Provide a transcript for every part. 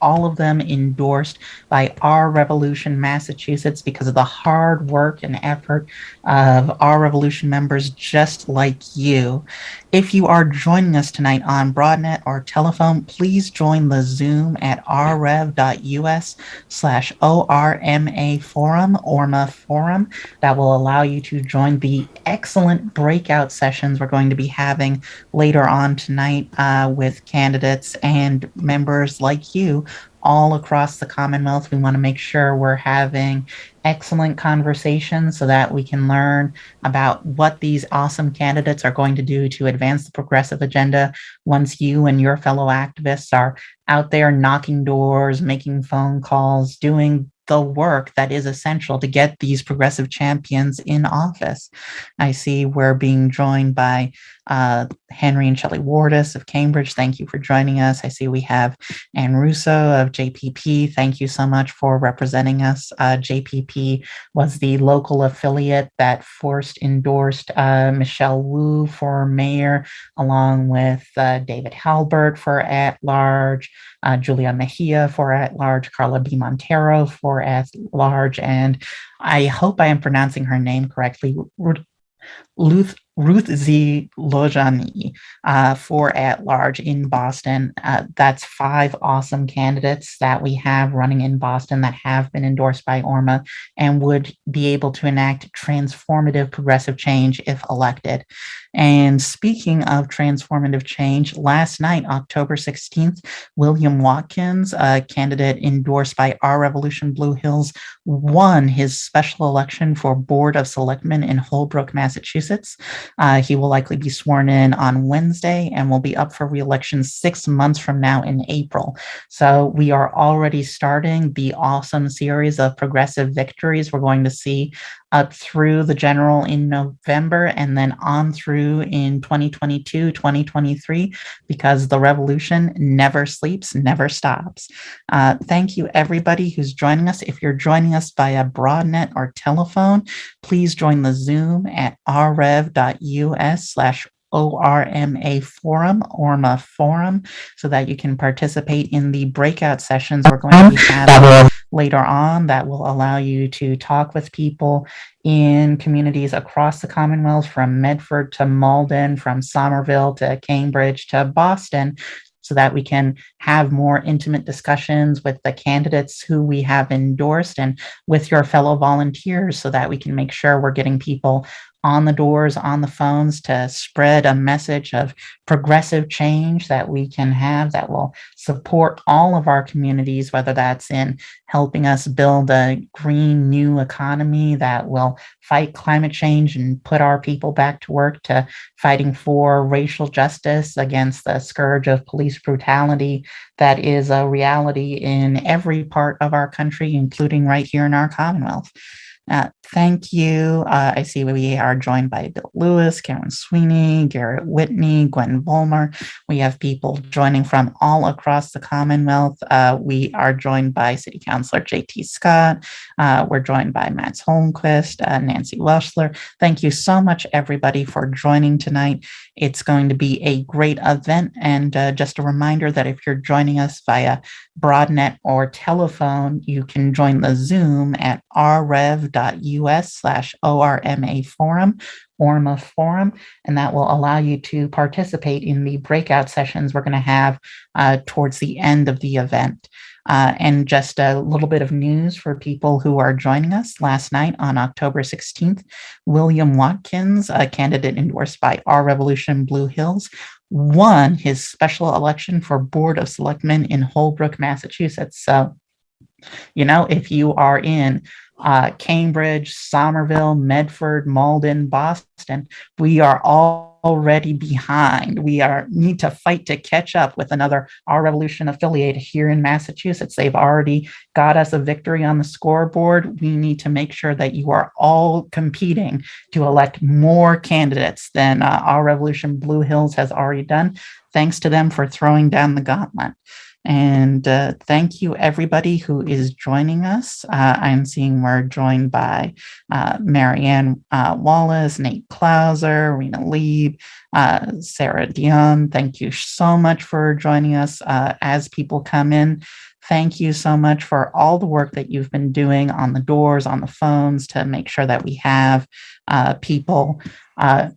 all of them endorsed by Our Revolution Massachusetts because of the hard work and effort of Our Revolution members just like you. If you are joining us tonight on Broadnet or telephone, please join the Zoom at rrev.us/ORMA forum, ORMA forum. That will allow you to join the excellent breakout sessions we're going to be having later on tonight with candidates and members like you all across the Commonwealth. We want to make sure we're having excellent conversations so that we can learn about what these awesome candidates are going to do to advance the progressive agenda once you and your fellow activists are out there knocking doors, making phone calls, doing the work that is essential to get these progressive champions in office. I see we're being joined by Henry and Shelley Wardis of Cambridge. Thank you for joining us. I see we have Ann Russo of JPP. Thank you so much for representing us. JPP was the local affiliate that first endorsed Michelle Wu for mayor, along with David Halbert for at-large, Julia Mejia for at-large, Carla B. Montero for at-large, and I hope I am pronouncing her name correctly, Ruth Z. Lojani for at-large in Boston. That's 5 awesome candidates that we have running in Boston that have been endorsed by ORMA and would be able to enact transformative progressive change if elected. And speaking of transformative change, last night, October 16th, William Watkins, a candidate endorsed by Our Revolution Blue Hills, won his special election for Board of Selectmen in Holbrook, Massachusetts. He will likely be sworn in on Wednesday and will be up for re-election 6 months from now in April. So we are already starting the awesome series of progressive victories we're going to see up through the general in November and then on through in 2022, 2023, because the revolution never sleeps, never stops. Thank you, everybody who's joining us. If you're joining us via Broadnet or telephone, please join the Zoom at rrev.us/ORMA forum, ORMA forum, so that you can participate in the breakout sessions we're going to be having later on that will allow you to talk with people in communities across the Commonwealth, from Medford to Malden, from Somerville to Cambridge to Boston, so that we can have more intimate discussions with the candidates who we have endorsed and with your fellow volunteers, so that we can make sure we're getting people on the doors, on the phones, to spread a message of progressive change that we can have that will support all of our communities, whether that's in helping us build a green new economy that will fight climate change and put our people back to work, to fighting for racial justice against the scourge of police brutality that is a reality in every part of our country, including right here in our Commonwealth. Thank you. I see we are joined by Bill Lewis, Karen Sweeney, Garrett Whitney, Gwen Volmer. We have people joining from all across the Commonwealth. We are joined by City Councilor J.T. Scott. We're joined by Matt Holmquist, Nancy Welschler. Thank you so much, everybody, for joining tonight. It's going to be a great event. And just a reminder that if you're joining us via Broadnet or telephone, you can join the Zoom at rrev.us/ORMA forum, ORMA forum, and that will allow you to participate in the breakout sessions we're going to have towards the end of the event. And just a little bit of news for people who are joining us. Last night on October 16th, William Watkins, a candidate endorsed by Our Revolution Blue Hills, won his special election for Board of Selectmen in Holbrook, Massachusetts. So, if you are in Cambridge, Somerville, Medford, Malden, Boston, we are already behind. We need to fight to catch up with another Our Revolution affiliate here in Massachusetts. They've already got us a victory on the scoreboard. We need to make sure that you are all competing to elect more candidates than Our Revolution Blue Hills has already done. Thanks to them for throwing down the gauntlet. And thank you, everybody who is joining us. I'm seeing we're joined by Marianne Wallace, Nate Clauser, Rena Lieb, Sarah Dion. Thank you so much for joining us as people come in. Thank you so much for all the work that you've been doing on the doors, on the phones to make sure that we have people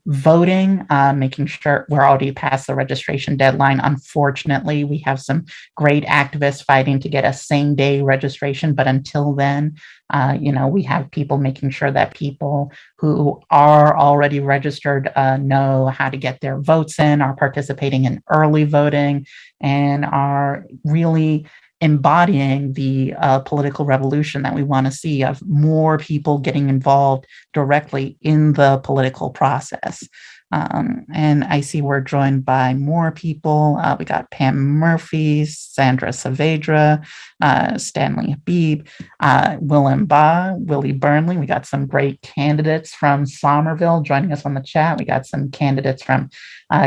voting, making sure we're already past the registration deadline. Unfortunately, we have some great activists fighting to get a same day registration. But until then, we have people making sure that people who are already registered know how to get their votes in, are participating in early voting, and are really embodying the political revolution that we want to see of more people getting involved directly in the political process. And I see we're joined by more people. We got Pam Murphy, Sandra Saavedra, Stanley Habib, Mbah, Willie Burnley. We got some great candidates from Somerville joining us on the chat. We got some candidates from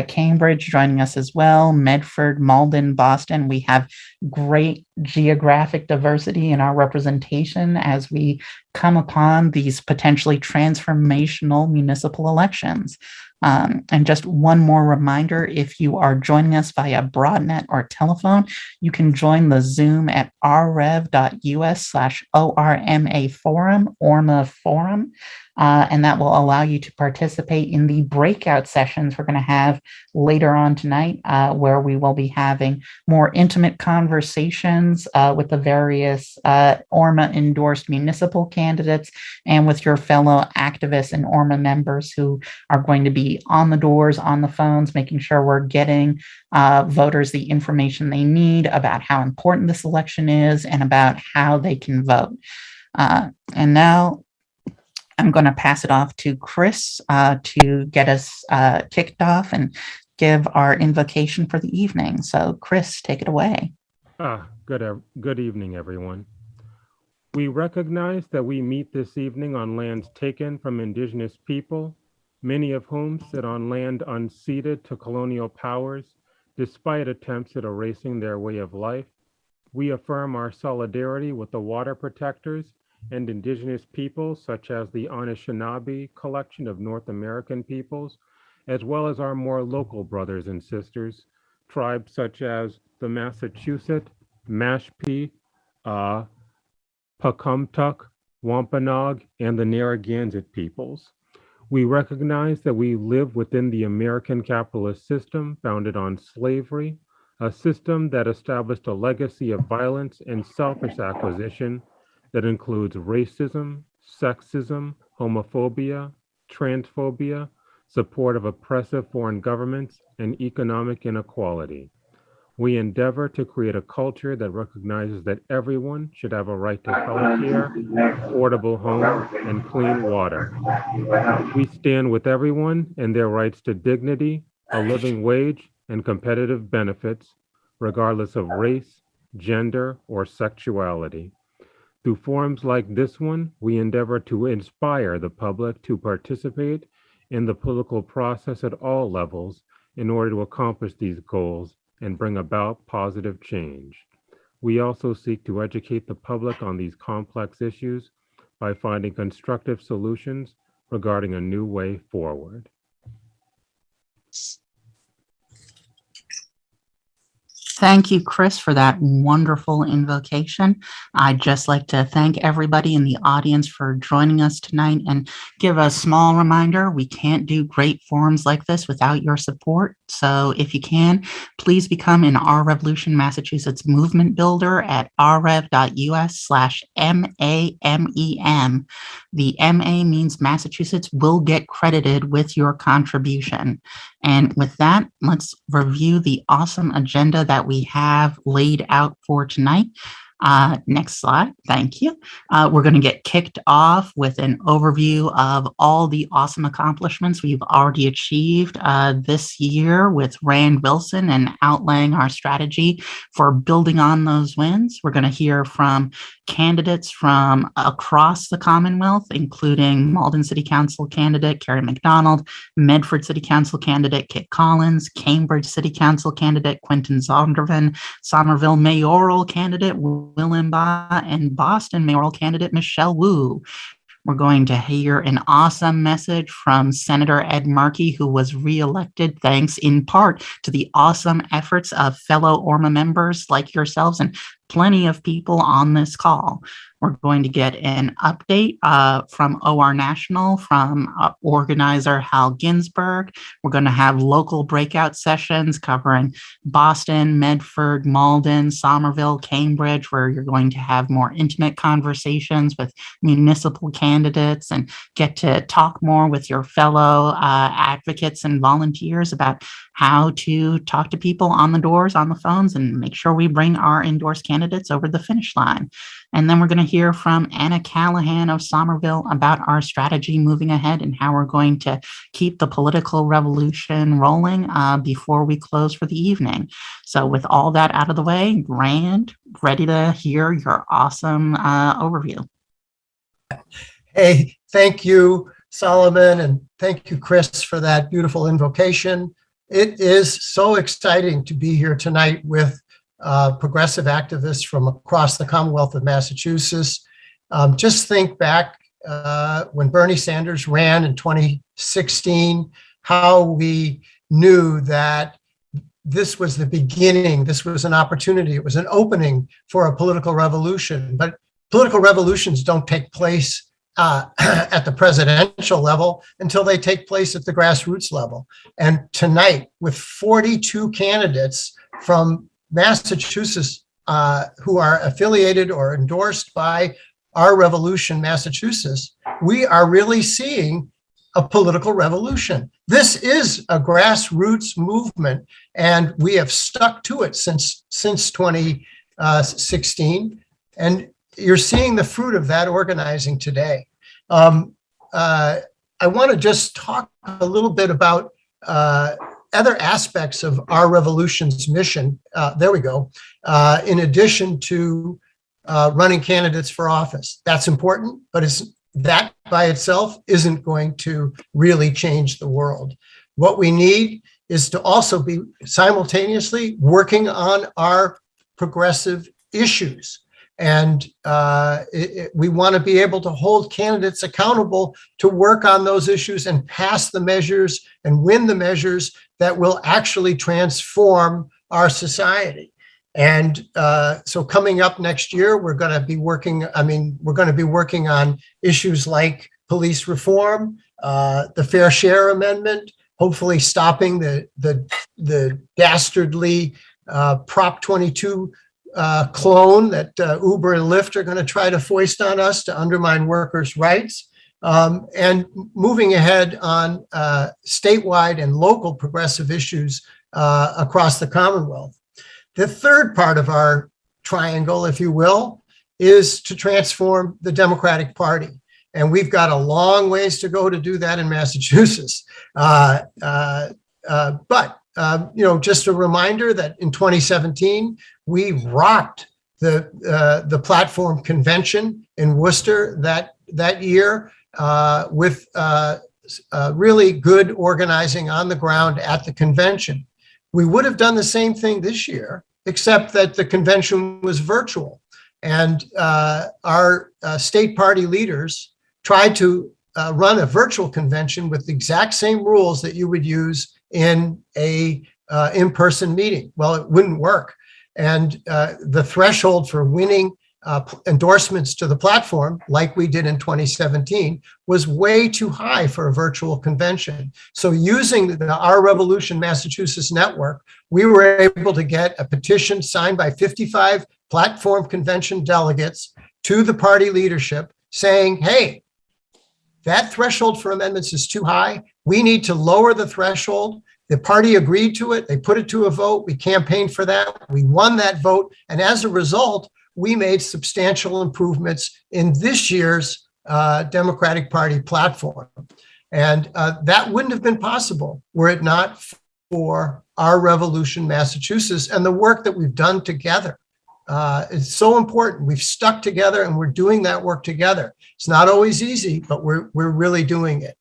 Cambridge joining us as well, Medford, Malden, Boston. We have great geographic diversity in our representation as we come upon these potentially transformational municipal elections. And just one more reminder, if you are joining us via broadnet or telephone, you can join the Zoom at rrev.us/ORMA forum, ORMA forum. And that will allow you to participate in the breakout sessions we're going to have later on tonight, where we will be having more intimate conversations with the various ORMA-endorsed municipal candidates and with your fellow activists and ORMA members who are going to be on the doors, on the phones, making sure we're getting voters the information they need about how important this election is and about how they can vote. And now I'm going to pass it off to Chris to get us kicked off and give our invocation for the evening. So Chris, take it away. Good evening, everyone. We recognize that we meet this evening on lands taken from Indigenous people, many of whom sit on land unceded to colonial powers, despite attempts at erasing their way of life. We affirm our solidarity with the water protectors and Indigenous peoples, such as the Anishinaabe collection of North American peoples, as well as our more local brothers and sisters, tribes such as the Massachusetts, Mashpee, Pecumtuck, Wampanoag, and the Narragansett peoples. We recognize that we live within the American capitalist system founded on slavery, a system that established a legacy of violence and selfish acquisition that includes racism, sexism, homophobia, transphobia, support of oppressive foreign governments, and economic inequality. We endeavor to create a culture that recognizes that everyone should have a right to healthcare, affordable homes, and clean water. We stand with everyone in their rights to dignity, a living wage, and competitive benefits, regardless of race, gender, or sexuality. Through forums like this one, we endeavor to inspire the public to participate in the political process at all levels in order to accomplish these goals and bring about positive change. We also seek to educate the public on these complex issues by finding constructive solutions regarding a new way forward. Thank you, Chris, for that wonderful invocation. I'd just like to thank everybody in the audience for joining us tonight and give a small reminder, we can't do great forums like this without your support. So if you can, please become an Our Revolution Massachusetts movement builder at rrev.us/MAMEM. The MA means Massachusetts will get credited with your contribution. And with that, let's review the awesome agenda that we have laid out for tonight. Next slide. Thank you. We're going to get kicked off with an overview of all the awesome accomplishments we've already achieved this year with Rand Wilson and outlaying our strategy for building on those wins. We're going to hear from candidates from across the Commonwealth, including Malden City Council candidate Carey McDonald, Medford City Council candidate Kit Collins, Cambridge City Council candidate Quinton Zondervan, Somerville mayoral candidate Will Mbah, and Boston mayoral candidate Michelle Wu. We're going to hear an awesome message from Senator Ed Markey, who was reelected thanks in part to the awesome efforts of fellow ORMA members like yourselves and plenty of people on this call. We're going to get an update from OR National from organizer Hal Ginsberg. We're going to have local breakout sessions covering Boston, Medford, Malden, Somerville, Cambridge, where you're going to have more intimate conversations with municipal candidates and get to talk more with your fellow advocates and volunteers about how to talk to people on the doors, on the phones, and make sure we bring our endorsed candidates over the finish line. And then we're going to hear from Anna Callahan of Somerville about our strategy moving ahead and how we're going to keep the political revolution rolling before we close for the evening. So with all that out of the way, Rand, ready to hear your awesome overview. Hey, thank you, Solomon, and thank you, Chris, for that beautiful invocation. It is so exciting to be here tonight with progressive activists from across the Commonwealth of Massachusetts. Just think back when Bernie Sanders ran in 2016, how we knew that this was the beginning, this was an opportunity, it was an opening for a political revolution. But political revolutions don't take place at the presidential level until they take place at the grassroots level. And tonight, with 42 candidates from Massachusetts who are affiliated or endorsed by Our Revolution Massachusetts, we are really seeing a political revolution. This is a grassroots movement, and we have stuck to it since 2016. And you're seeing the fruit of that organizing today. I want to just talk a little bit about other aspects of Our Revolution's mission. There we go. In addition to running candidates for office, that's important, but that by itself isn't going to really change the world. What we need is to also be simultaneously working on our progressive issues. And we want to be able to hold candidates accountable to work on those issues and pass the measures and win the measures that will actually transform our society. And so coming up next year, we're going to be working on issues like police reform, the Fair Share Amendment, hopefully stopping the dastardly Prop 22 clone that Uber and Lyft are going to try to foist on us to undermine workers' rights, and moving ahead on statewide and local progressive issues across the Commonwealth. The third part of our triangle, if you will, is to transform the Democratic Party. And we've got a long ways to go to do that in Massachusetts. But just a reminder that in 2017, we rocked the platform convention in Worcester that year with really good organizing on the ground at the convention. We would have done the same thing this year, except that the convention was virtual. And our state party leaders tried to run a virtual convention with the exact same rules that you would use in a in-person meeting. Well, it wouldn't work. And the threshold for winning endorsements to the platform, like we did in 2017, was way too high for a virtual convention. So using the Our Revolution Massachusetts network, we were able to get a petition signed by 55 platform convention delegates to the party leadership saying, hey, that threshold for amendments is too high. We need to lower the threshold. The party agreed to it. They put it to a vote. We campaigned for that. We won that vote. And as a result, we made substantial improvements in this year's Democratic Party platform. And that wouldn't have been possible were it not for our Revolution Massachusetts and the work that we've done together. It's so important. We've stuck together and we're doing that work together. It's not always easy, but we're really doing it.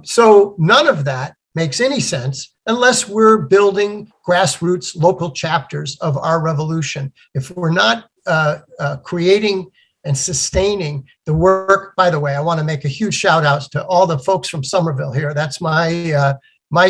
So none of that makes any sense unless we're building grassroots local chapters of our revolution. If we're not creating and sustaining the work, by the way, I want to make a huge shout out to all the folks from Somerville here. That's my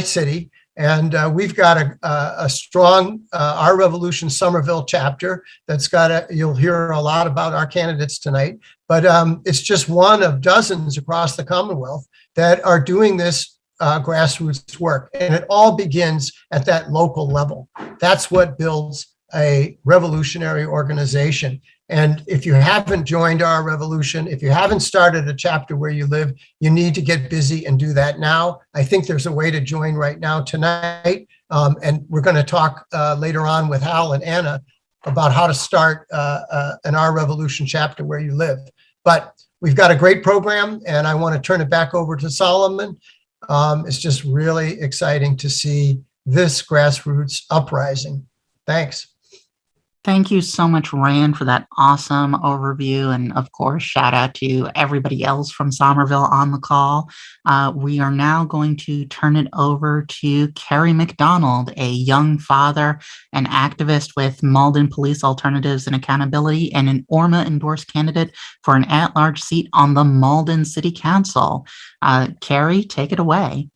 city. And we've got a strong Our Revolution Somerville chapter that's you'll hear a lot about our candidates tonight, but it's just one of dozens across the Commonwealth that are doing this grassroots work. And it all begins at that local level. That's what builds a revolutionary organization. And if you haven't joined our revolution, if you haven't started a chapter where you live, you need to get busy and do that now. I think there's a way to join right now tonight. And we're going to talk later on with Hal and Anna about how to start an Our Revolution chapter where you live. But we've got a great program, and I want to turn it back over to Solomon. It's just really exciting to see this grassroots uprising. Thanks. Thank you so much, Rand, for that awesome overview. And of course, shout out to everybody else from Somerville on the call. We are now going to turn it over to Carey McDonald, a young father and activist with Malden Police Alternatives and Accountability and an ORMA endorsed candidate for an at-large seat on the Malden City Council. Carey, take it away.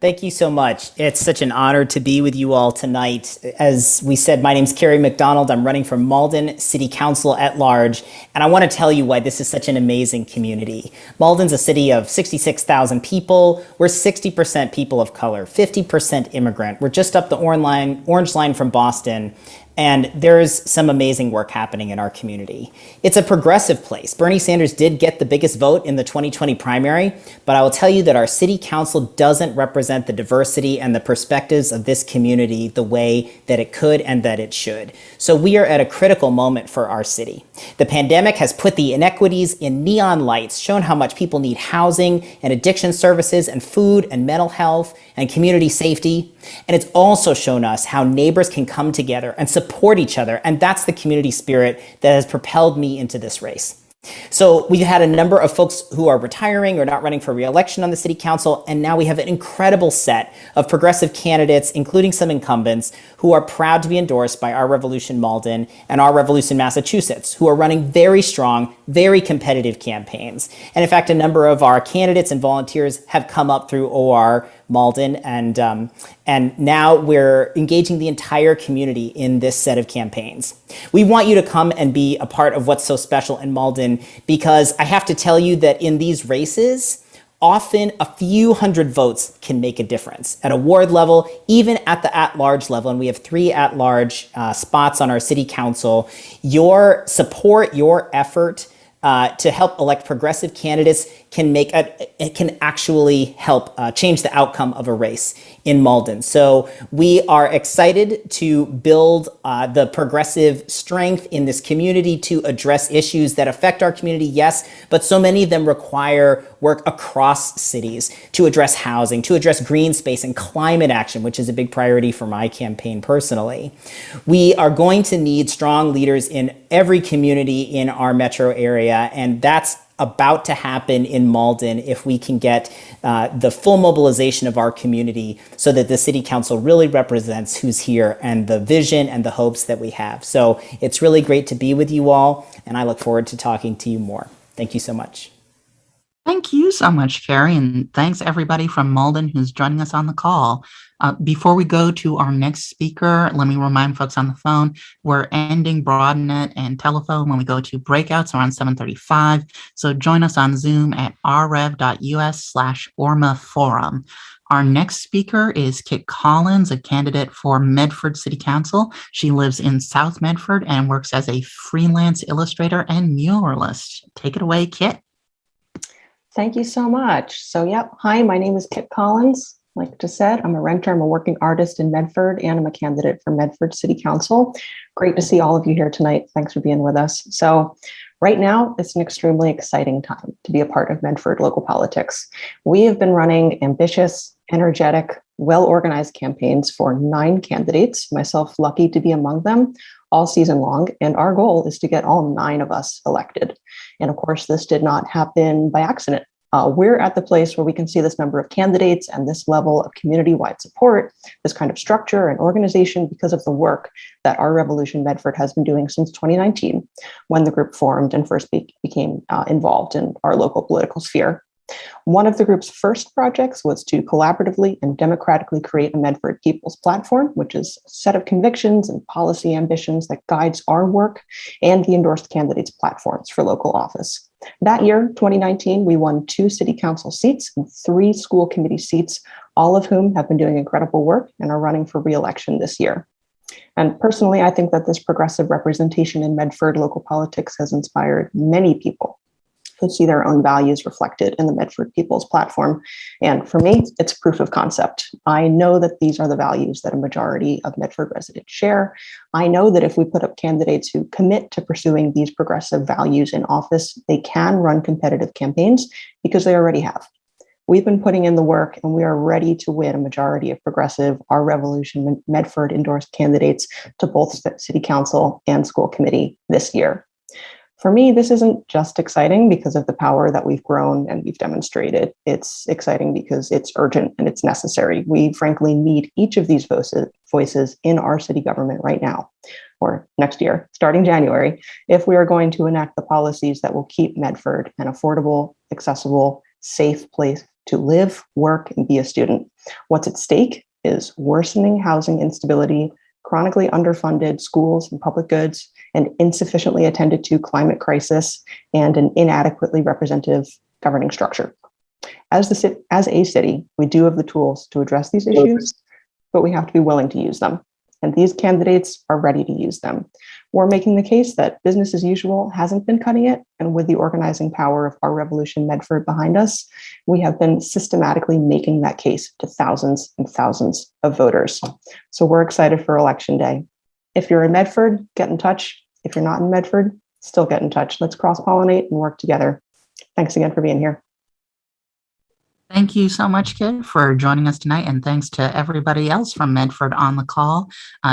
Thank you so much. It's such an honor to be with you all tonight. As we said, my name's Carey McDonald. I'm running for Malden City Council at large, and I want to tell you why this is such an amazing community. Malden's a city of 66,000 people. We're 60% people of color, 50% immigrant. We're just up the orange line from Boston. And there's some amazing work happening in our community. It's a progressive place. Bernie Sanders did get the biggest vote in the 2020 primary, but I will tell you that our city council doesn't represent the diversity and the perspectives of this community the way that it could and that it should. So we are at a critical moment for our city. The pandemic has put the inequities in neon lights, shown how much people need housing and addiction services and food and mental health and community safety. And it's also shown us how neighbors can come together and support each other. And that's the community spirit that has propelled me into this race. So we've had a number of folks who are retiring or not running for re-election on the city council, and now we have an incredible set of progressive candidates, including some incumbents, who are proud to be endorsed by Our Revolution Malden and Our Revolution Massachusetts, who are running very strong, very competitive campaigns. And in fact, a number of our candidates and volunteers have come up through OR Malden, and now we're engaging the entire community in this set of campaigns. We want you to come and be a part of what's so special in Malden, because I have to tell you that in these races, often a few hundred votes can make a difference at a ward level, even at the at-large level. And we have 3 at-large spots on our city council. Your support, your effort to help elect progressive candidates can actually help change the outcome of a race in Malden. So we are excited to build the progressive strength in this community to address issues that affect our community, yes, but so many of them require work across cities to address housing, to address green space and climate action, which is a big priority for my campaign personally. We are going to need strong leaders in every community in our metro area, and that's about to happen in Malden if we can get the full mobilization of our community so that the city council really represents who's here and the vision and the hopes that we have. So it's really great to be with you all, and I look forward to talking to you more. Thank you so much. Thank you so much, Carey, and thanks everybody from Malden who's joining us on the call. Before we go to our next speaker, let me remind folks on the phone, we're ending BroadNet and telephone when we go to breakouts around 7:35. So join us on Zoom at rrev.us/ORMA forum. Our next speaker is Kit Collins, a candidate for Medford City Council. She lives in South Medford and works as a freelance illustrator and muralist. Take it away, Kit. Thank you so much. So, hi, my name is Kit Collins. Like just said, I'm a renter, I'm a working artist in Medford, and I'm a candidate for Medford City Council. Great to see all of you here tonight. Thanks for being with us. So right now, it's an extremely exciting time to be a part of Medford local politics. We have been running ambitious, energetic, well-organized campaigns for 9 candidates, myself lucky to be among them, all season long. And our goal is to get all 9 of us elected. And of course, this did not happen by accident. We're at the place where we can see this number of candidates and this level of community-wide support, this kind of structure and organization because of the work that Our Revolution Medford has been doing since 2019, when the group formed and first became involved in our local political sphere. One of the group's first projects was to collaboratively and democratically create a Medford People's Platform, which is a set of convictions and policy ambitions that guides our work and the endorsed candidates' platforms for local office. That year, 2019, we won 2 city council seats and 3 school committee seats, all of whom have been doing incredible work and are running for re-election this year. And personally, I think that this progressive representation in Medford local politics has inspired many people who see their own values reflected in the Medford People's Platform. And for me, it's proof of concept. I know that these are the values that a majority of Medford residents share. I know that if we put up candidates who commit to pursuing these progressive values in office, they can run competitive campaigns because they already have. We've been putting in the work and we are ready to win a majority of progressive Our Revolution Medford endorsed candidates to both City Council and School Committee this year. For me, this isn't just exciting because of the power that we've grown and we've demonstrated. It's exciting because it's urgent and it's necessary. We frankly need each of these voices in our city government right now, or next year, starting January, if we are going to enact the policies that will keep Medford an affordable, accessible, safe place to live, work, and be a student. What's at stake is worsening housing instability, chronically underfunded schools and public goods, and insufficiently attended to climate crisis, and an inadequately representative governing structure. As a city, we do have the tools to address these issues, but we have to be willing to use them. And these candidates are ready to use them. We're making the case that business as usual hasn't been cutting it. And with the organizing power of Our Revolution Medford behind us, we have been systematically making that case to thousands and thousands of voters. So we're excited for Election Day. If you're in Medford, get in touch. If you're not in Medford, still get in touch. Let's cross-pollinate and work together. Thanks again for being here. Thank you so much, Kid, for joining us tonight, and thanks to everybody else from Medford on the call.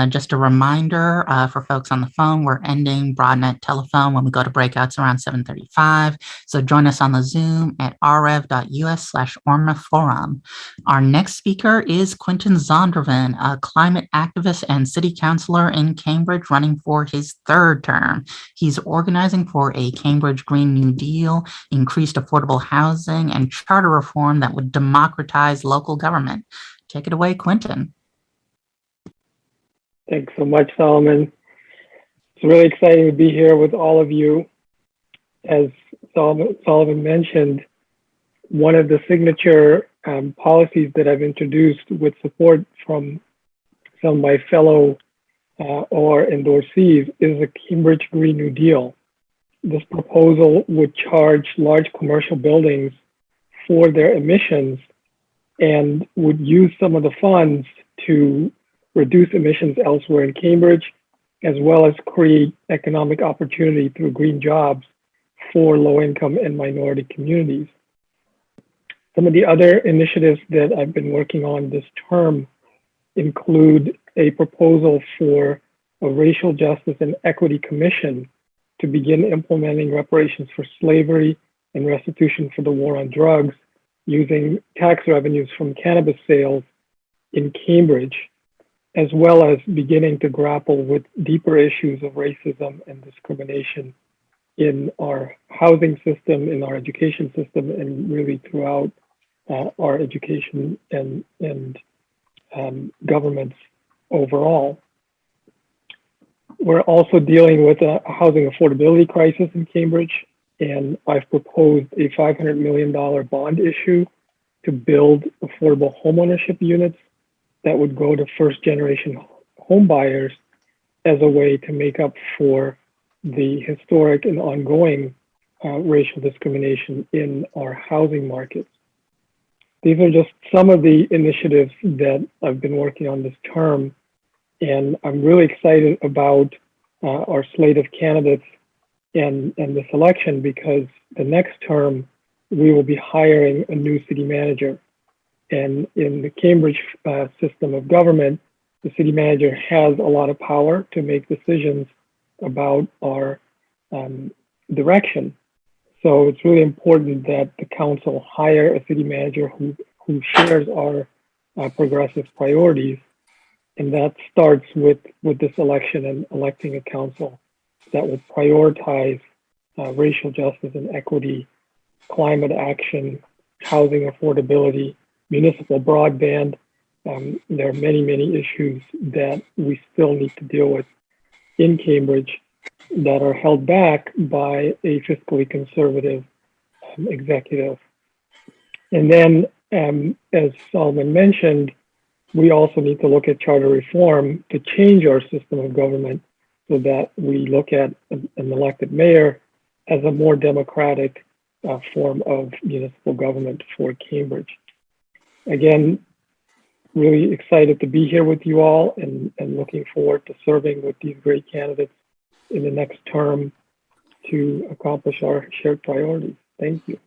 Just a reminder for folks on the phone, we're ending Broadnet telephone when we go to breakouts around 7:35. So join us on the Zoom at rrev.us/Orma Forum. Our next speaker is Quentin Zondervan, a climate activist and city councilor in Cambridge, running for his 3rd term. He's organizing for a Cambridge Green New Deal, increased affordable housing, and charter reform that would democratize local government. Take it away, Quentin. Thanks so much, Solomon. It's really exciting to be here with all of you. As Solomon mentioned, one of the signature policies that I've introduced with support from some of my fellow or endorsees is the Cambridge Green New Deal. This proposal would charge large commercial buildings for their emissions and would use some of the funds to reduce emissions elsewhere in Cambridge, as well as create economic opportunity through green jobs for low-income and minority communities. Some of the other initiatives that I've been working on this term include a proposal for a racial justice and equity commission to begin implementing reparations for slavery and restitution for the war on drugs using tax revenues from cannabis sales in Cambridge, as well as beginning to grapple with deeper issues of racism and discrimination in our housing system, in our education system, and really throughout our education and governments overall. We're also dealing with a housing affordability crisis in Cambridge, and I've proposed a $500 million bond issue to build affordable homeownership units that would go to first-generation home buyers as a way to make up for the historic and ongoing racial discrimination in our housing markets. these are just some of the initiatives that I've been working on this term. And I'm really excited about our slate of candidates and this election, because the next term, we will be hiring a new city manager. And in the Cambridge system of government, the city manager has a lot of power to make decisions about our direction. So it's really important that the council hire a city manager who shares our progressive priorities. And that starts with this election and electing a council that will prioritize racial justice and equity, climate action, housing affordability, municipal broadband. There are many, many issues that we still need to deal with in Cambridge that are held back by a fiscally conservative executive. And then, as Solomon mentioned, we also need to look at charter reform to change our system of government so that we look at an elected mayor as a more democratic form of municipal government for Cambridge. Again, really excited to be here with you all and looking forward to serving with these great candidates in the next term to accomplish our shared priorities. Thank you.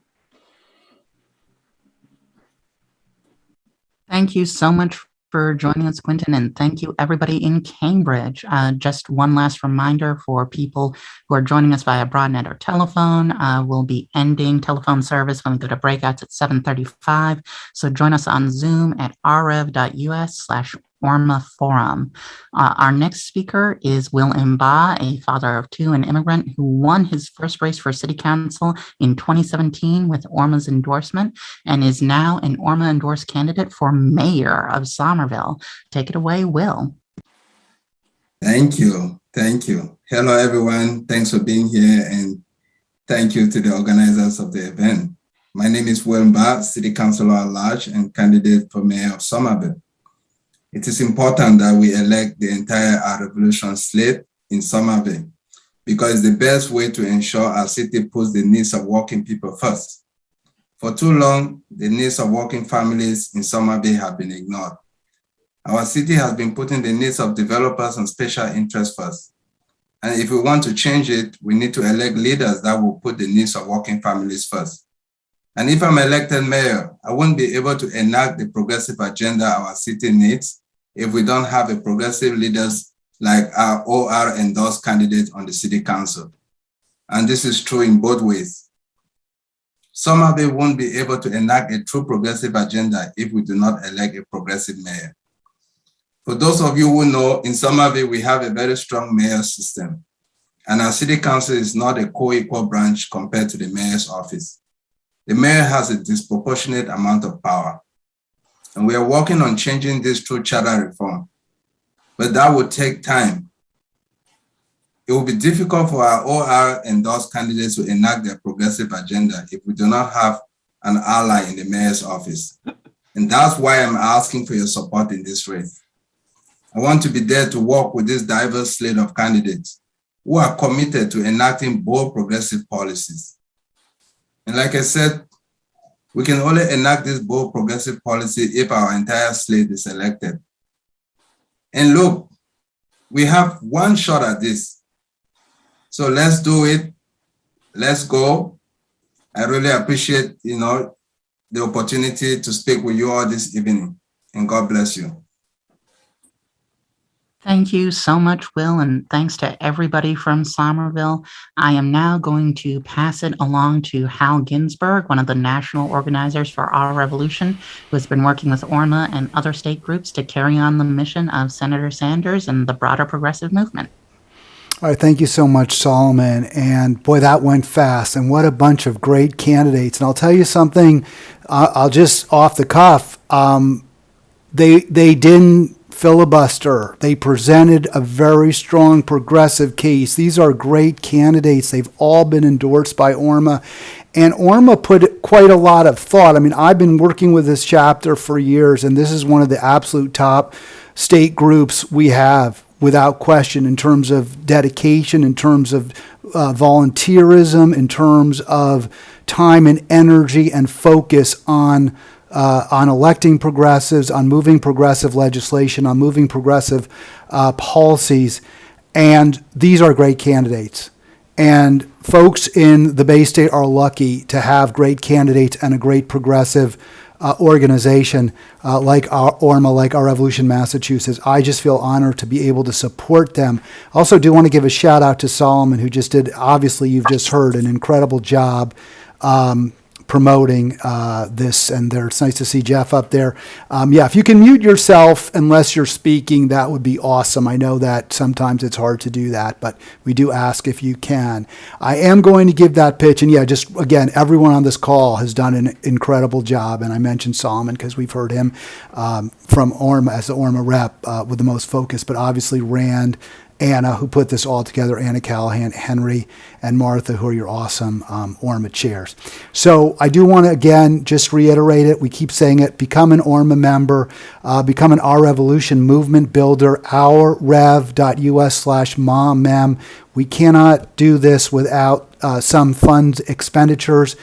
Thank you so much for joining us, Quinton, and thank you everybody in Cambridge. Just one last reminder for people who are joining us via broadnet or telephone, we'll be ending telephone service when we go to breakouts at 7:35. So join us on Zoom at rrev.us/Orma Forum. Our next speaker is Will Mbah, a father of two, an immigrant who won his first race for city council in 2017 with Orma's endorsement and is now an Orma endorsed candidate for mayor of Somerville. Take it away, Will. Thank you. Thank you. Hello, everyone. Thanks for being here, and thank you to the organizers of the event. My name is Will Mbah, City Councilor at Large and candidate for Mayor of Somerville. It is important that we elect the entire Our Revolution slate in Somerville because it's the best way to ensure our city puts the needs of working people first. For too long, the needs of working families in Somerville have been ignored. Our city has been putting the needs of developers and special interests first. And if we want to change it, we need to elect leaders that will put the needs of working families first. And if I'm elected mayor, I won't be able to enact the progressive agenda our city needs if we don't have a progressive leaders like our OR endorsed candidate on the city council. And this is true in both ways. Somerville won't be able to enact a true progressive agenda if we do not elect a progressive mayor. For those of you who know, in Somerville, we have a very strong mayor system, and our city council is not a co-equal branch compared to the mayor's office. The mayor has a disproportionate amount of power, and we are working on changing this through charter reform, but that will take time. It will be difficult for our OR endorsed candidates to enact their progressive agenda if we do not have an ally in the mayor's office. And that's why I'm asking for your support in this race. I want to be there to work with this diverse slate of candidates who are committed to enacting bold progressive policies. And like I said, we can only enact this bold progressive policy if our entire slate is elected. And look, we have one shot at this. So let's do it. Let's go. I really appreciate, the opportunity to speak with you all this evening. And God bless you. Thank you so much, Will, and thanks to everybody from Somerville. I am now going to pass it along to Hal Ginsberg, one of the national organizers for Our Revolution, who has been working with ORMA and other state groups to carry on the mission of Senator Sanders and the broader progressive movement. All right, thank you so much, Solomon. And boy, that went fast. And what a bunch of great candidates. And I'll tell you something, I'll just off the cuff, they didn't filibuster. They presented a very strong progressive case. These are great candidates. They've all been endorsed by ORMA. And ORMA put quite a lot of thought. I mean, I've been working with this chapter for years, and this is one of the absolute top state groups we have, without question, in terms of dedication, in terms of volunteerism, in terms of time and energy and focus on on electing progressives, on moving progressive legislation, on moving progressive policies. And these are great candidates. And folks in the Bay State are lucky to have great candidates and a great progressive organization like our ORMA, like our Revolution Massachusetts. I just feel honored to be able to support them. Also do want to give a shout out to Solomon, who just did, obviously you've just heard, an incredible job promoting this, and it's nice to see Jeff up there. If you can mute yourself unless you're speaking, that would be awesome. I know that sometimes it's hard to do that, but we do ask if you can. I am going to give that pitch, and just again, everyone on this call has done an incredible job, and I mentioned Solomon because we've heard him from ORMA as the ORMA rep with the most focus, but obviously Rand, Anna, who put this all together, Anna Callahan, Henry, and Martha, who are your awesome ORMA chairs. So I do want to, again, just reiterate it. We keep saying it. Become an ORMA member. Become an Our Revolution movement builder, ourrev.us/mommem. We cannot do this without some fund expenditures.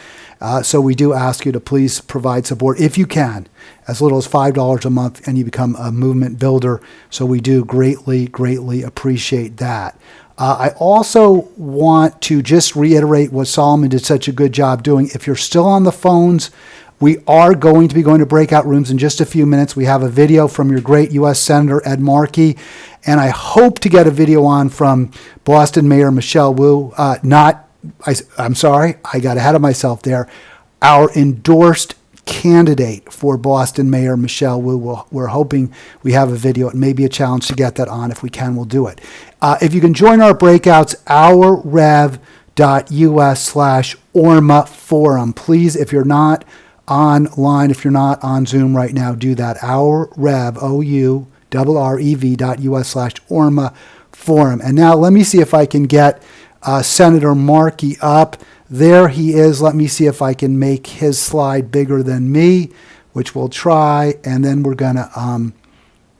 So we do ask you to please provide support if you can, as little as $5 a month, and you become a movement builder. So we do greatly, greatly appreciate that. I also want to just reiterate what Solomon did such a good job doing. If you're still on the phones, we are going to be going to breakout rooms in just a few minutes. We have a video from your great U.S. Senator Ed Markey, and I hope to get a video on from Boston Mayor Michelle Wu, I'm sorry, I got ahead of myself there. Our endorsed candidate for Boston Mayor, Michelle Wu, we're hoping we have a video. It may be a challenge to get that on. If we can, we'll do it. If you can join our breakouts, ourrev.us/ORMA forum. Please, if you're not online, if you're not on Zoom right now, do that. Ourrev, OURREV.us/ORMA forum. And now let me see if I can get Senator Markey up. There he is. Let me see if I can make his slide bigger than me, which we'll try. And then we're going to,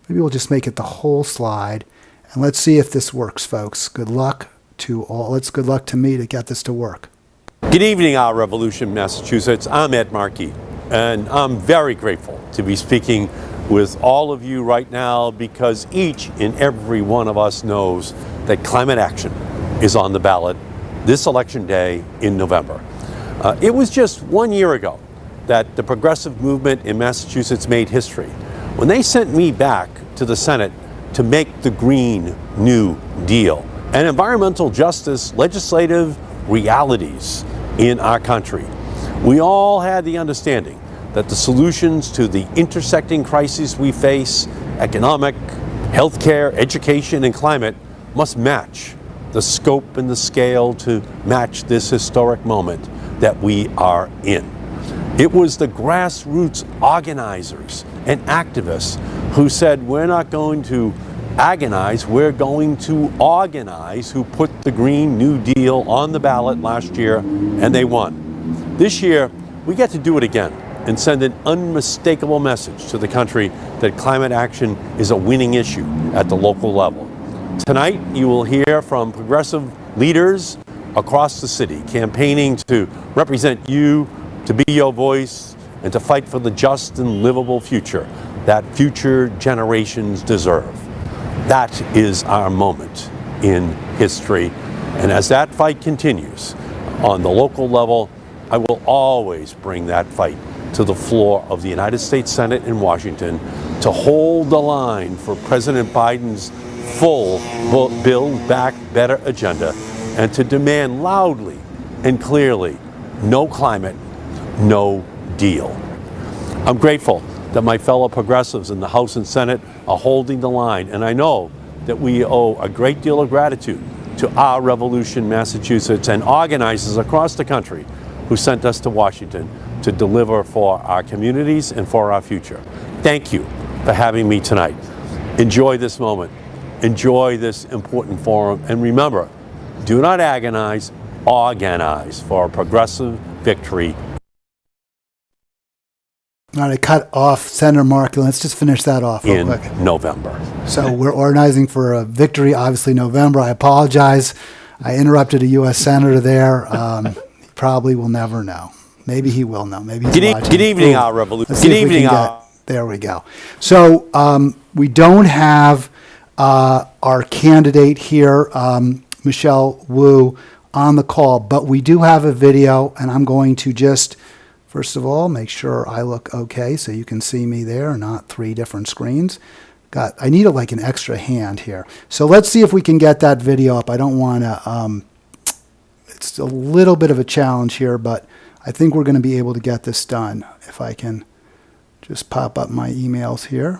maybe we'll just make it the whole slide. And let's see if this works, folks. Good luck to all. It's good luck to me to get this to work. Good evening, Our Revolution, Massachusetts. I'm Ed Markey, and I'm very grateful to be speaking with all of you right now, because each and every one of us knows that climate action is on the ballot this election day in November. It was just 1 year ago that the progressive movement in Massachusetts made history when they sent me back to the Senate to make the Green New Deal and environmental justice legislative realities in our country. We all had the understanding that the solutions to the intersecting crises we face, economic, healthcare, education, and climate, must match the scope and the scale to match this historic moment that we are in. It was the grassroots organizers and activists who said, we're not going to agonize, we're going to organize, who put the Green New Deal on the ballot last year, and they won. This year, we get to do it again and send an unmistakable message to the country that climate action is a winning issue at the local level. Tonight, you will hear from progressive leaders across the city campaigning to represent you, to be your voice, and to fight for the just and livable future that future generations deserve. That is our moment in history. And as that fight continues on the local level, I will always bring that fight to the floor of the United States Senate in Washington to hold the line for President Biden's full Build Back Better agenda, and to demand loudly and clearly, no climate, no deal. I'm grateful that my fellow progressives in the House and Senate are holding the line, and I know that we owe a great deal of gratitude to Our Revolution, Massachusetts, and organizers across the country who sent us to Washington to deliver for our communities and for our future. Thank you for having me tonight. Enjoy this moment. Enjoy this important forum, and remember, do not agonize, organize for a progressive victory. All right, I cut off Senator Markey. Let's just finish that off real quick. In November. So we're organizing for a victory, obviously November. I apologize. I interrupted a U.S. Senator there. He probably will never know. Maybe he will know. Maybe he's Good watching. evening, Ooh, our revolution. let's see Good if we evening, can our. there we go. So we don't have our candidate here, Michelle Wu, on the call, but we do have a video, and I'm going to just, first of all, make sure I look okay so you can see me there, not 3 different screens. I need like an extra hand here. So let's see if we can get that video up. I don't want to, it's a little bit of a challenge here, but I think we're going to be able to get this done. If I can just pop up my emails here,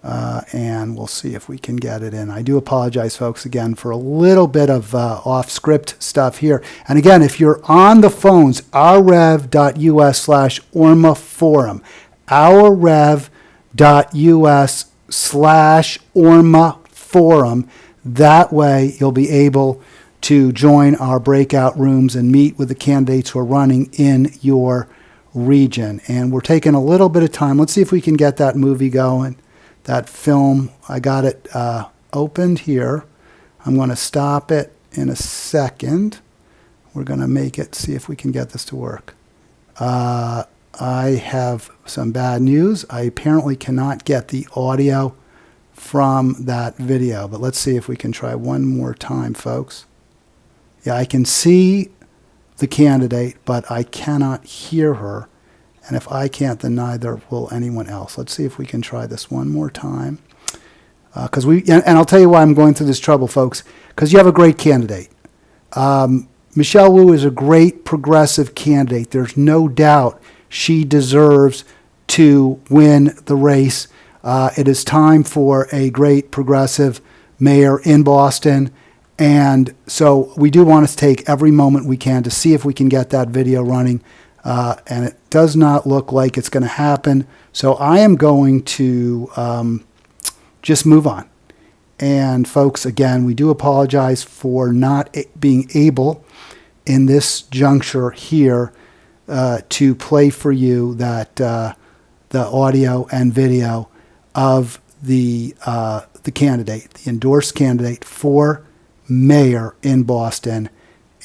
and we'll see if we can get it in. I do apologize, folks, again, for a little bit of off-script stuff here. And again, if you're on the phones, ourrev.us/Orma Forum, ourrev.us/Orma Forum. That way, you'll be able to join our breakout rooms and meet with the candidates who are running in your region. And we're taking a little bit of time. Let's see if we can get that movie going. That film, I got it opened here. I'm going to stop it in a second. We're going to make it, see if we can get this to work. I have some bad news. I apparently cannot get the audio from that video, but let's see if we can try one more time, folks. Yeah, I can see the candidate, but I cannot hear her. And if I can't, then neither will anyone else. Let's see if we can try this one more time. And I'll tell you why I'm going through this trouble, folks, because you have a great candidate. Michelle Wu is a great progressive candidate. There's no doubt she deserves to win the race. It is time for a great progressive mayor in Boston. And so we do want to take every moment we can to see if we can get that video running. And it does not look like it's going to happen. So I am going to just move on. And folks, again, we do apologize for not being able in this juncture here to play for you that the audio and video of the candidate, the endorsed candidate for mayor in Boston.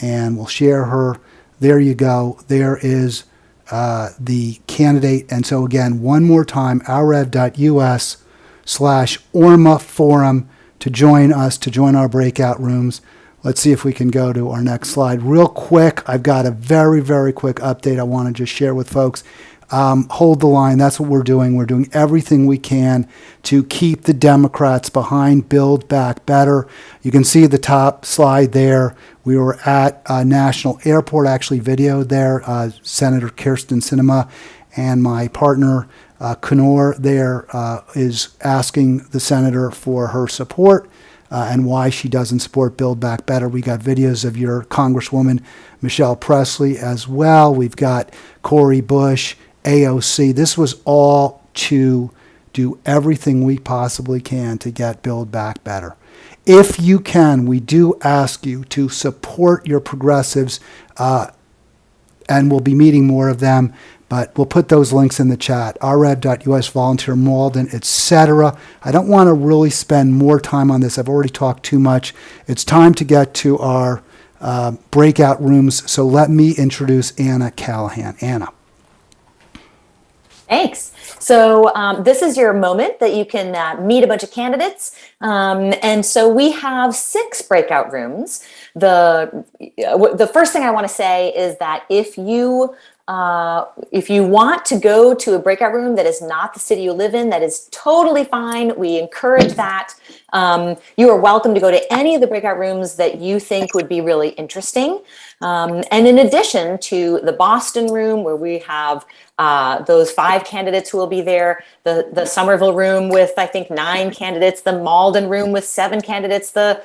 And we'll share her. There you go. There is the candidate. And so again, one more time, ourrev.us/Orma Forum to join us, to join our breakout rooms. Let's see if we can go to our next slide. Real quick, I've got a very, very quick update I want to just share with folks. Hold the line. That's what we're doing. We're doing everything we can to keep the Democrats behind Build Back Better. You can see the top slide there. We were at National Airport, actually videoed there. Senator Kirsten Sinema and my partner, Kunor, there is asking the senator for her support and why she doesn't support Build Back Better. We got videos of your Congresswoman, Michelle Presley, as well. We've got Cori Bush, AOC. This was all to do everything we possibly can to get Build Back Better. If you can, we do ask you to support your progressives, and we'll be meeting more of them, but we'll put those links in the chat, rrev.us, volunteer Malden, etc. I don't want to really spend more time on this. I've already talked too much. It's time to get to our breakout rooms, so let me introduce Anna Callahan. Anna. Thanks. So this is your moment that you can meet a bunch of candidates. And so we have 6 breakout rooms. The first thing I want to say is that if you want to go to a breakout room that is not the city you live in, that is totally fine. We encourage that. You are welcome to go to any of the breakout rooms that you think would be really interesting. And in addition to the Boston room, where we have those 5 candidates who will be there, the Somerville room with, I think, 9 candidates, the Malden room with 7 candidates, the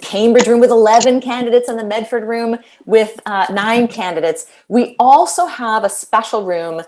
Cambridge room with 11 candidates, and the Medford room with 9 candidates. We also have a special room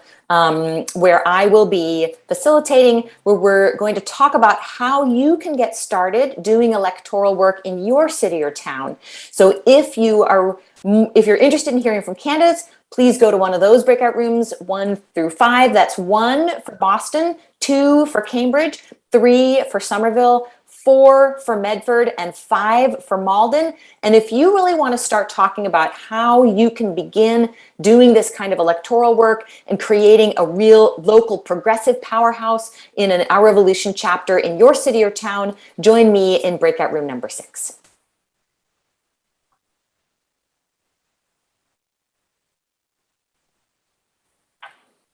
where I will be facilitating, where we're going to talk about how you can get started doing electoral work in your city or town. So if you're interested in hearing from candidates, please go to one of those breakout rooms, 1 through 5. That's 1 for Boston, 2 for Cambridge, 3 for Somerville, 4 for Medford, and 5 for Malden. And if you really want to start talking about how you can begin doing this kind of electoral work and creating a real local progressive powerhouse in an Our Revolution chapter in your city or town, join me in breakout room number 6.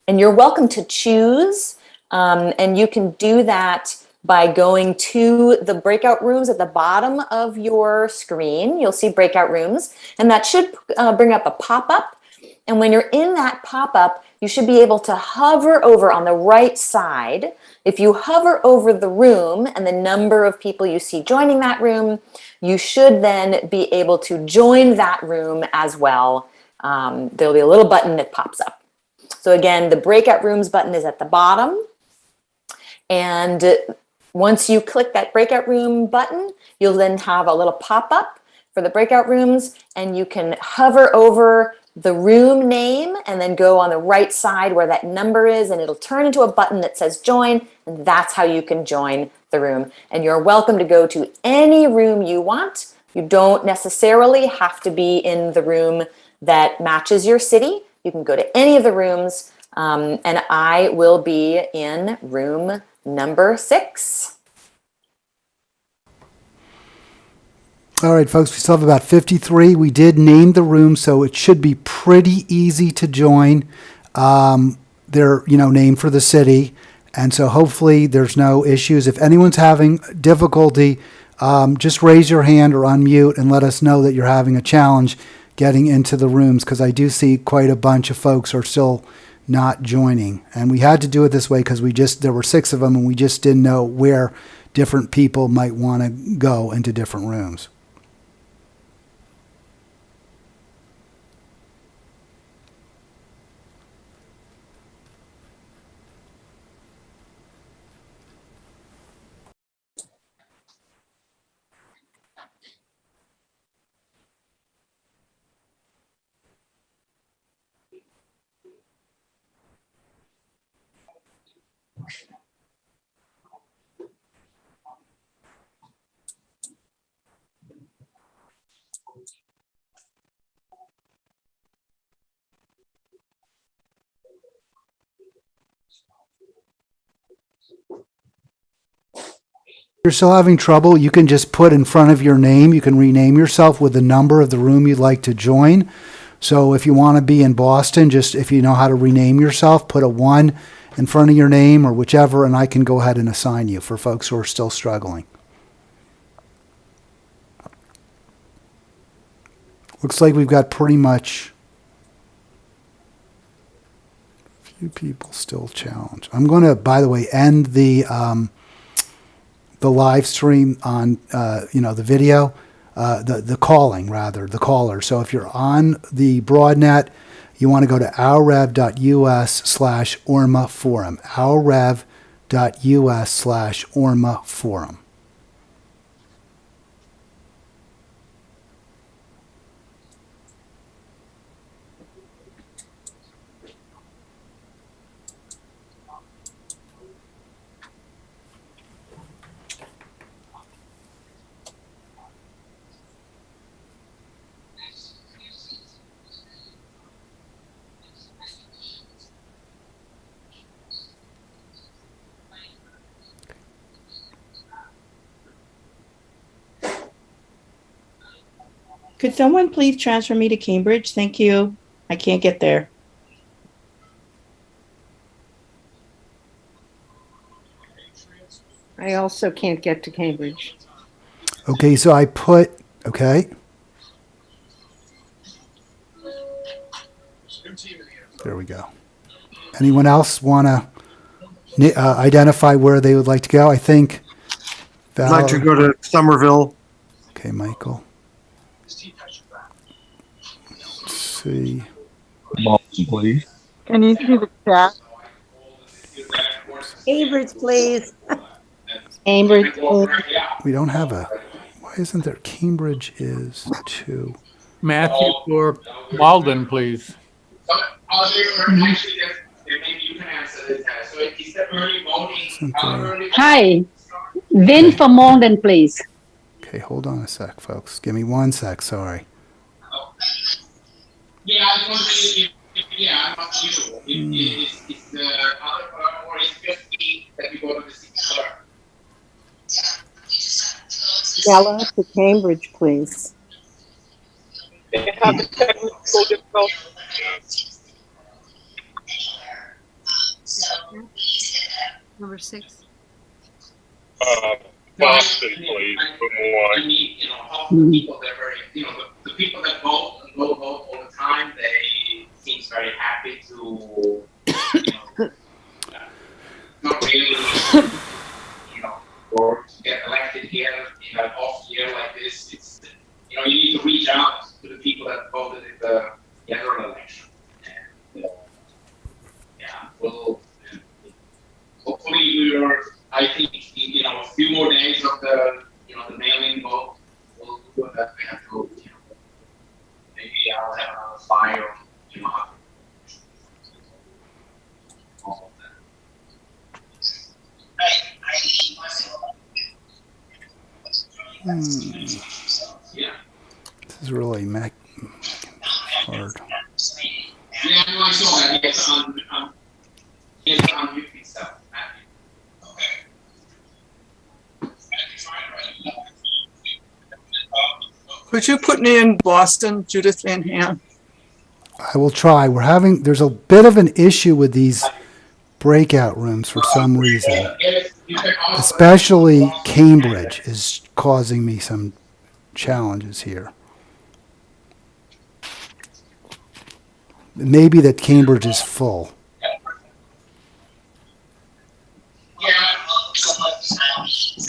And you're welcome to choose, and you can do that by going to the breakout rooms at the bottom of your screen. You'll see breakout rooms, and that should bring up a pop-up. And when you're in that pop-up, you should be able to hover over on the right side. If you hover over the room and the number of people you see joining that room, you should then be able to join that room as well. There'll be a little button that pops up. So again, the breakout rooms button is at the bottom. And once you click that breakout room button, you'll then have a little pop-up for the breakout rooms, and you can hover over the room name and then go on the right side where that number is, and it'll turn into a button that says join, and that's how you can join the room. And you're welcome to go to any room you want. You don't necessarily have to be in the room that matches your city. You can go to any of the rooms, and I will be in room number 6. All right, folks, we still have about 53. We did name the room, so it should be pretty easy to join. They're, named for the city, and so hopefully there's no issues. If anyone's having difficulty, just raise your hand or unmute and let us know that you're having a challenge getting into the rooms, because I do see quite a bunch of folks are still not joining. And we had to do it this way because there were 6 of them, and we just didn't know where different people might want to go into different rooms. You're still having trouble, you can just put in front of your name, you can rename yourself with the number of the room you'd like to join. So if you want to be in Boston, just if you know how to rename yourself, put a 1 in front of your name or whichever, and I can go ahead and assign you for folks who are still struggling. Looks like we've got pretty much a few people still challenged. I'm going to, by the way, end the live stream on, the video, the caller. So if you're on the BroadNet, you want to go to ourrev.us/Orma Forum, ourrev.us/Orma Forum. Could someone please transfer me to Cambridge? Thank you. I can't get there. I also can't get to Cambridge. Okay, so I put, okay. There we go. Anyone else want to identify where they would like to go? I think I'd like to go to Somerville. Okay, Michael. Let's see. Malden, please. Can you see the chat? Cambridge, please. Cambridge, please. We don't have a, why isn't there, Cambridge is 2. Matthew for Malden, please. Hi. Vin for Malden, please. Okay, hold on a sec, folks. Give me 1 sec, sorry. Yeah, I was wondering I'm not sure. It's the other firm or it's just me that we go to the city clerk. Nella to Cambridge, please. They have the technical difficulty. Number 6. Boston, please. I need, half the people that are very, the people that vote and vote all the time, they seems very happy to, not really, or to get elected here in an off year like this. It's, you need to reach out to the people that voted in the general election. And, hopefully I think, a few more days of the, the mail-in vote will do that. We have to, maybe I'll have another flyer, all of that. Yeah. This is really hard. Yeah, no, I saw that. He has to unmute himself. Could you put me in Boston, Judith Van Ham? I will try. There's a bit of an issue with these breakout rooms for some reason. Especially Cambridge is causing me some challenges here. Maybe that Cambridge is full.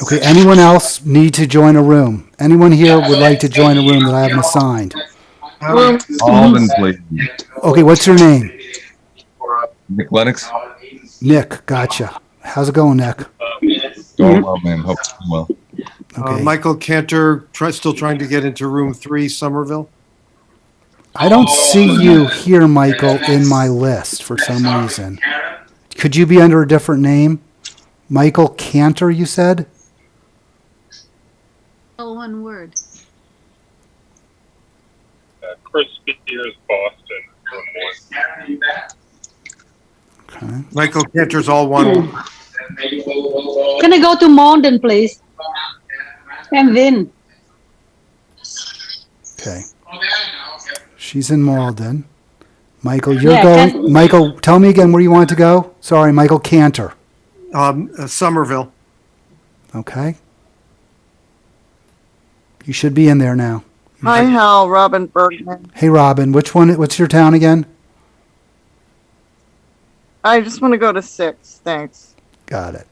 Okay, anyone else need to join a room? Anyone here would like to join a room that I haven't assigned? Malden, please. Okay, what's your name? Nick Lennox. Nick, gotcha. How's it going, Nick? Going well, man. Hope well. Okay. Michael Cantor, still trying to get into room 3, Somerville. I don't see you here, Michael, in my list for some reason. Could you be under a different name? Michael Cantor, you said? All one word. Chris Spears, Boston. Okay. Michael Cantor's all one. Can I go to Malden, please? And Vin. Okay. She's in Malden. Michael, you're Yeah, going. Michael, tell me again where you want to go. Sorry, Michael Cantor. Somerville. Okay. You should be in there now. Hi, Hal. Robin Bergman. Hey, Robin. What's your town again? I just want to go to 6. Thanks. Got it.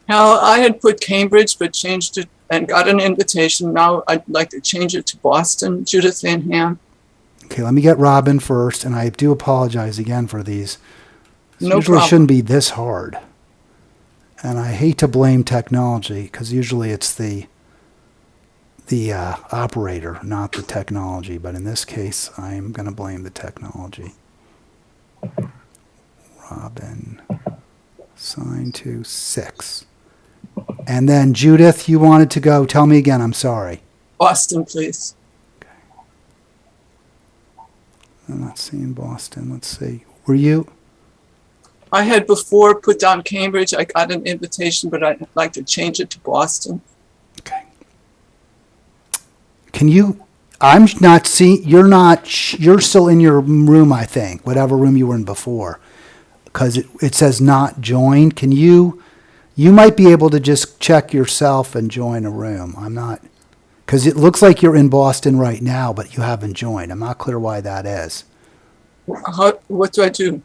Now, I had put Cambridge, but changed it and got an invitation. Now I'd like to change it to Boston. Judith Van Ham. Okay, let me get Robin first, and I do apologize again for these. This No usually problem. shouldn't be this hard. And I hate to blame technology, because usually it's the operator, not the technology. But in this case, I'm going to blame the technology. Robin, assign to 6. And then Judith, you wanted to go. Tell me again. I'm sorry. Boston, please. I'm not seeing Boston. Let's see. Were you? I had before put down Cambridge. I got an invitation, but I'd like to change it to Boston. Can you? I'm not seeing. You're still in your room, I think. Whatever room you were in before, because it says not joined. Can you? You might be able to just check yourself and join a room. I'm not, because it looks like you're in Boston right now, but you haven't joined. I'm not clear why that is. What do I do?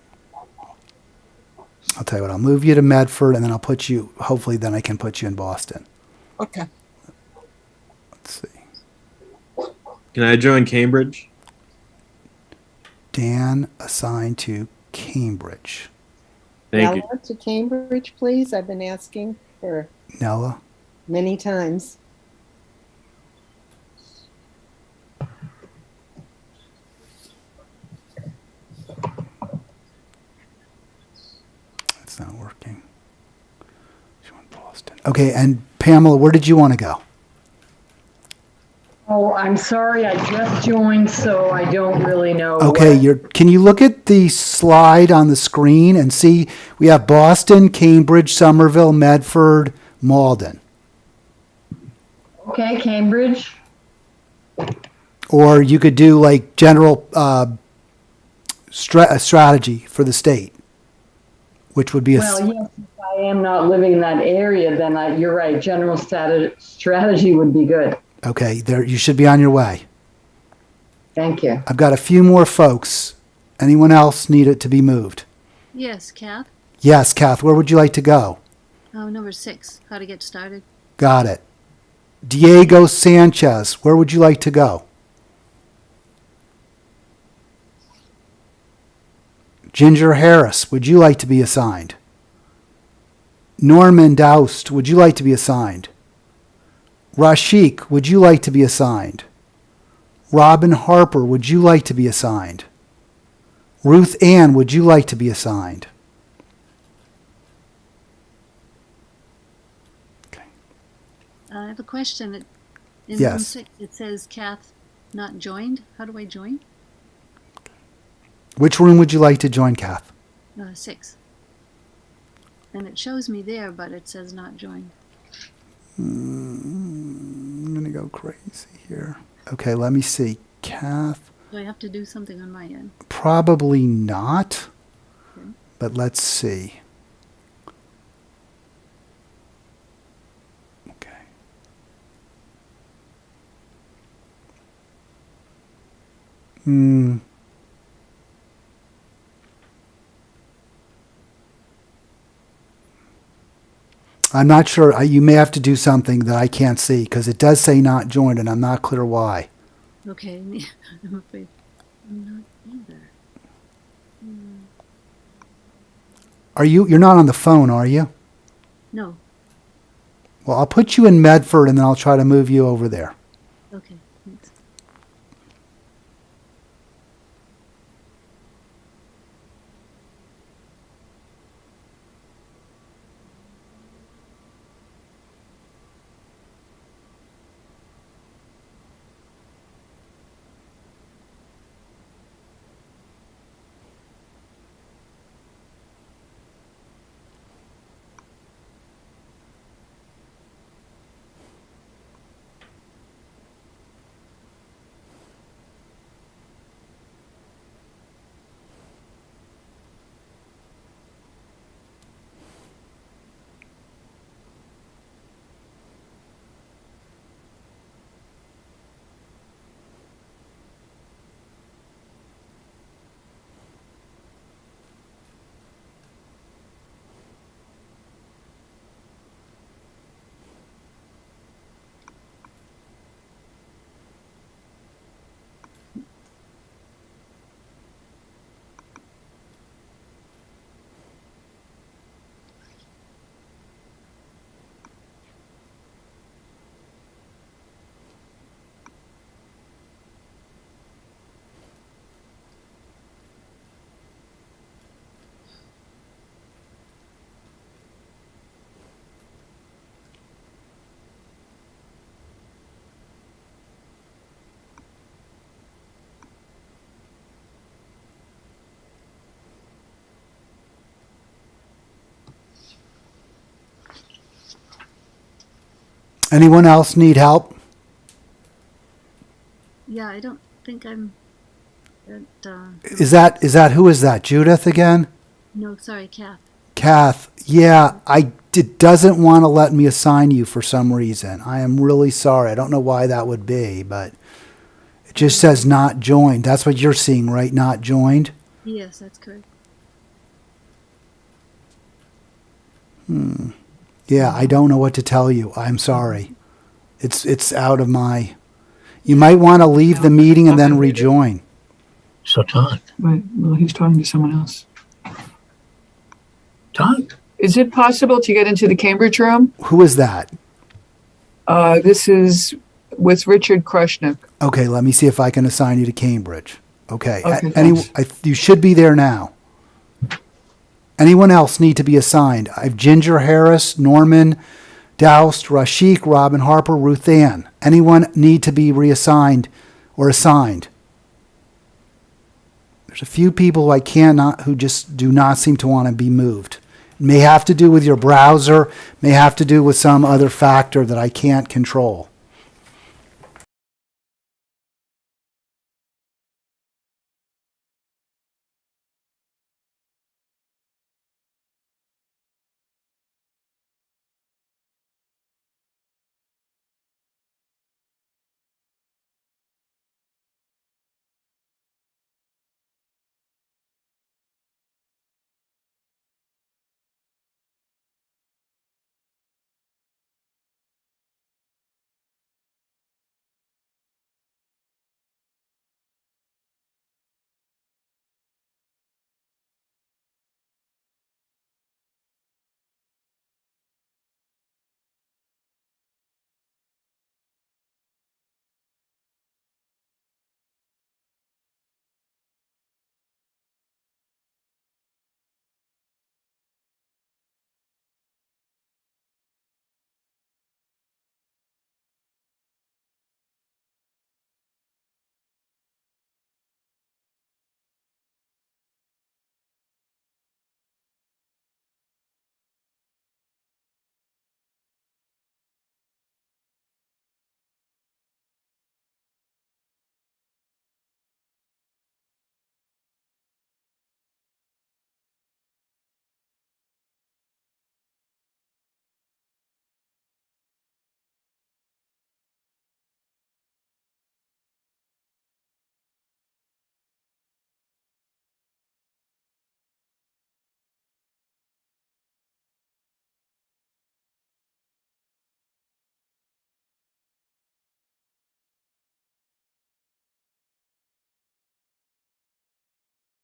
I'll tell you what. I'll move you to Medford, and then I'll put you. Hopefully, then I can put you in Boston. Okay. Let's see. Can I join Cambridge? Dan assigned to Cambridge. Thank you. Nella to Cambridge, please. I've been asking for Nella. many times. It's not working. She went Boston. Okay, and Pamela, where did you want to go? Oh, I'm sorry, I just joined, so I don't really know. Okay, can you look at the slide on the screen and see we have Boston, Cambridge, Somerville, Medford, Malden. Okay, Cambridge. Or you could do like general strategy for the state, which would be Well, yes, if I am not living in that area, then you're right, general strategy would be good. Okay, there you should be on your way. Thank you. I've got a few more folks. Anyone else need it to be moved? Yes, Kath. Yes, Kath, where would you like to go? Oh, number 6, how to get started. Got it. Diego Sanchez, where would you like to go? Ginger Harris, would you like to be assigned? Norman Doust, would you like to be assigned? Rashik, would you like to be assigned? Robin Harper, would you like to be assigned? Ruth Ann, would you like to be assigned? I have a question. In Yes. room 6, it says Kath not joined. How do I join? Which room would you like to join, Kath? 6. And it shows me there, but it says not joined. I'm going to go crazy here. Okay, let me see. Kath, Do I have to do something on my end? probably not, Okay. but let's see. Okay. I'm not sure. You may have to do something that I can't see because it does say not joined, and I'm not clear why. Okay, I'm afraid I'm not either. You're not on the phone, are you? No. Well, I'll put you in Medford, and then I'll try to move you over there. Okay, thanks. Anyone else need help? Yeah, I don't think I'm at, Is that who is that? Judith again? no, sorry, Kath. Kath, yeah, it doesn't want to let me assign you for some reason. I am really sorry. I don't know why that would be, but it just says not joined. That's what you're seeing, right? Not joined? Yes, that's correct. Yeah, I don't know what to tell you. I'm sorry. It's out of my... You might want to leave the meeting and then rejoin. So talk. Well, he's talking to someone else. Talk. Is it possible to get into the Cambridge room? Who is that? This is with Richard Krushnick. Okay, let me see if I can assign you to Cambridge. Okay. Okay, thanks. You should be there now. Anyone else need to be assigned? I have Ginger Harris, Norman, Doust, Rashik, Robin Harper, Ruth Ann. Anyone need to be reassigned or assigned? There's a few people who just do not seem to want to be moved. It may have to do with your browser, may have to do with some other factor that I can't control.